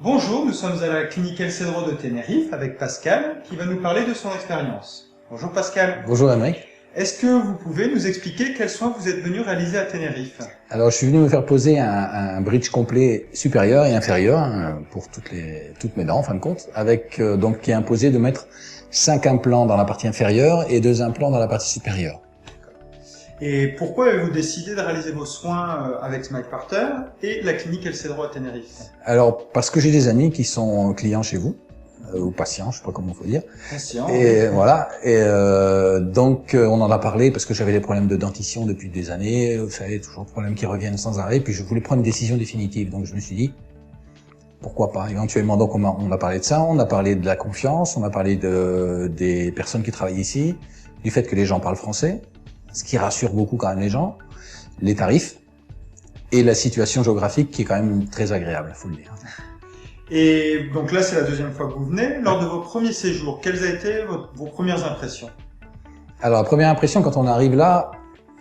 Bonjour, nous sommes à la clinique El Cedro de Tenerife avec Pascal qui va nous parler de son expérience. Bonjour Pascal. Bonjour Emmerich. Est-ce que vous pouvez nous expliquer quels soins vous êtes venu réaliser à Tenerife? Alors je suis venu me faire poser un bridge complet supérieur et inférieur pour toutes mes dents en fin de compte, avec donc qui est imposé de mettre 5 implants dans la partie inférieure et 2 implants dans la partie supérieure. Et pourquoi avez-vous décidé de réaliser vos soins avec Smile Partner et la clinique El Cedro à Tenerife? Alors parce que j'ai des amis qui sont clients chez vous, ou patients, je sais pas comment il faut dire. Patient. Et voilà. Et donc on en a parlé parce que j'avais des problèmes de dentition depuis des années. Vous savez, toujours des problèmes qui reviennent sans arrêt. Puis je voulais prendre une décision définitive. Donc je me suis dit, pourquoi pas. Éventuellement, donc on a parlé de ça, on a parlé de la confiance, on a parlé des personnes qui travaillent ici, du fait que les gens parlent français, ce qui rassure beaucoup quand même les gens, les tarifs et la situation géographique qui est quand même très agréable, faut le dire. Et donc là, c'est la deuxième fois que vous venez. Lors de vos premiers séjours, quelles ont été vos premières impressions? Alors, la première impression, quand on arrive là,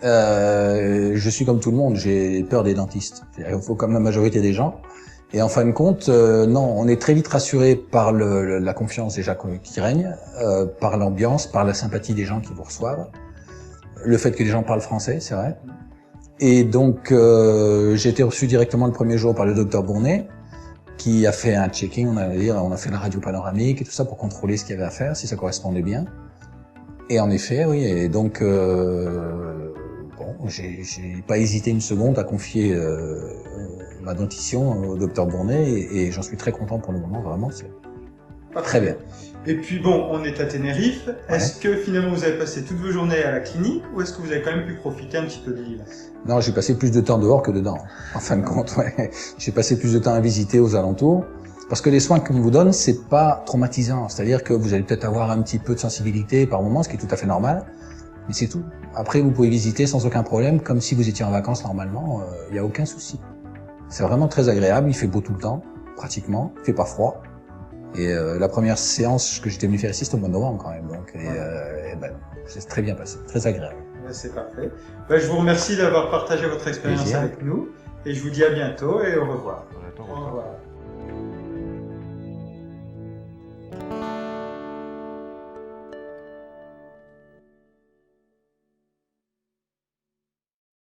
je suis comme tout le monde, j'ai peur des dentistes. Il faut comme la majorité des gens. Et en fin de compte, non, on est très vite rassuré par la confiance déjà qui règne, par l'ambiance, par la sympathie des gens qui vous reçoivent, le fait que les gens parlent français, c'est vrai. Et donc, j'ai été reçu directement le premier jour par le docteur Bournet, qui a fait un checking, on a fait la radio panoramique et tout ça pour contrôler ce qu'il y avait à faire, si ça correspondait bien. Et en effet, oui, et donc, bon, j'ai pas hésité une seconde à confier ma dentition au docteur Bournet et j'en suis très content pour le moment, vraiment, c'est très bien. Et puis bon, on est à Tenerife. Est-ce que finalement vous avez passé toutes vos journées à la clinique ou est-ce que vous avez quand même pu profiter un petit peu de l'île? Non, j'ai passé plus de temps dehors que dedans, en fin de compte, ouais. J'ai passé plus de temps à visiter aux alentours. Parce que les soins qu'on vous donne, c'est pas traumatisant. C'est-à-dire que vous allez peut-être avoir un petit peu de sensibilité par moment, ce qui est tout à fait normal. Mais c'est tout. Après, vous pouvez visiter sans aucun problème, comme si vous étiez en vacances normalement. Il n'y a aucun souci. C'est vraiment très agréable. Il fait beau tout le temps, pratiquement. Il fait pas froid. Et la première séance que j'étais venu faire ici, c'était au mois de novembre quand même. Donc, ben, c'est très bien passé, très agréable. C'est parfait. Je vous remercie d'avoir partagé votre expérience avec nous. Et je vous dis à bientôt et au revoir. Au revoir. Au revoir.